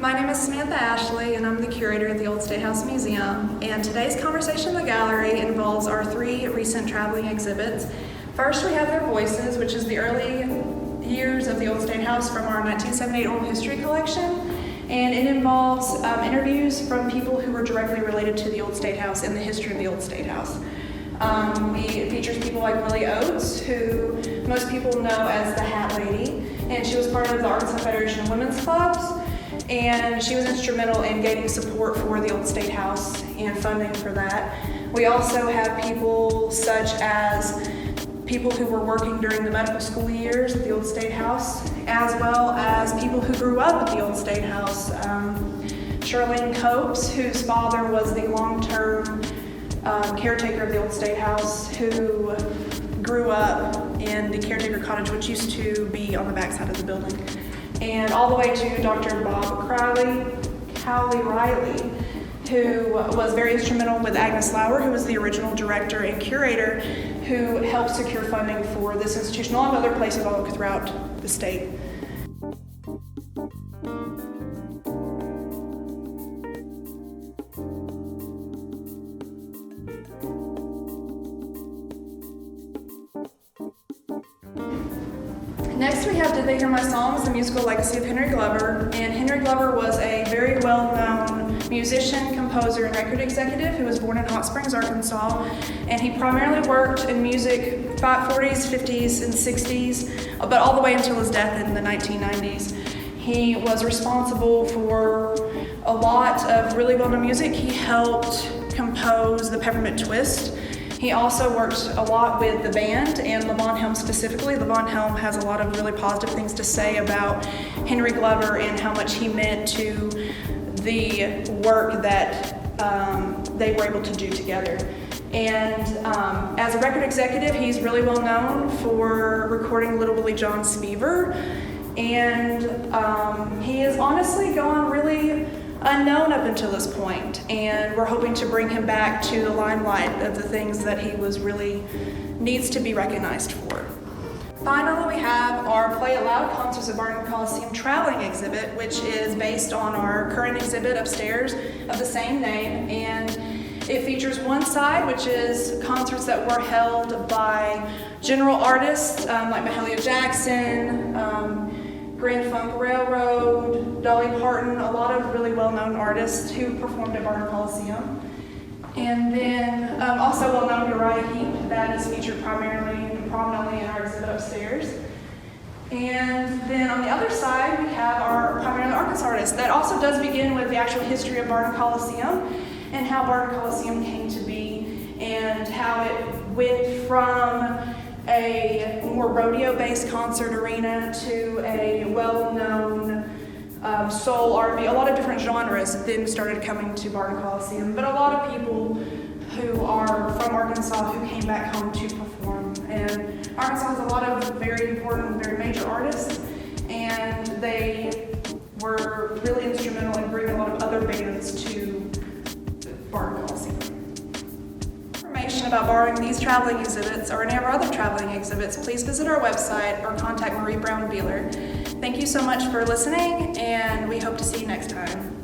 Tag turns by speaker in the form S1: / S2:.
S1: My name is Samantha Ashley, and I'm the curator at the Old State House Museum. And today's conversation in the gallery involves our 3 recent traveling exhibits. First, we have Their Voices, which is the early years of the Old State House from our 1978 Oral History collection. And it involves interviews from people who were directly related to the Old State House and the history of the Old State House. It features people like Willie Oates, who most people know as the Hat Lady, and she was part of the Arkansas Federation of Women's Clubs, and she was instrumental in gaining support for the Old State House and funding for that. We also have people such as people who were working during the medical school years at the Old State House, as well as people who grew up at the Old State House. Charlene Copes, whose father was the long-term caretaker of the Old State House, who grew up in the caretaker cottage, which used to be on the backside of the building. And all the way to Dr. Bob Cowley Riley, who was very instrumental with Agnes Lauer, who was the original director and curator, who helped secure funding for this institution, along with other places all throughout the state. Next we have Did They Hear My Songs, the musical legacy of Henry Glover. And Henry Glover was a very well-known musician, composer, and record executive who was born in Hot Springs, Arkansas. And he primarily worked in music 40s, 50s, and 60s, but all the way until his death in the 1990s. He was responsible for a lot of really well-known music. He helped compose the Peppermint Twist. He also worked a lot with the band and Levon Helm specifically. Levon Helm has a lot of really positive things to say about Henry Glover and how much he meant to the work that they were able to do together. And as a record executive, he's really well known for recording Little Willie John Spiever. And he has honestly gone really unknown up until this point, and we're hoping to bring him back to the limelight of the things that he was really needs to be recognized for. Finally, we have our Play It Loud Concerts at Barton Coliseum traveling exhibit, which is based on our current exhibit upstairs of the same name, and it features one side, which is concerts that were held by general artists like Mahalia Jackson, Grand Funk Railroad, Dolly Parton, a lot of really well-known artists who performed at Barton Coliseum. And then also well-known Uriah Heep, that is featured prominently in our exhibit upstairs. And then on the other side, we have our primarily Arkansas artists. That also does begin with the actual history of Barton Coliseum and how Barton Coliseum came to be and how it went from a more rodeo-based concert arena to a well-known soul R&B, a lot of different genres then started coming to Barton Coliseum, but a lot of people who are from Arkansas who came back home to perform. And Arkansas has a lot of very important, very major artists, and they were really instrumental in bringing a lot of other bands to Barton Coliseum. Information about borrowing these traveling exhibits or any of our other traveling exhibits, please visit our website or contact Marie Brown Beeler. Thank you so much for listening, and we hope to see you next time.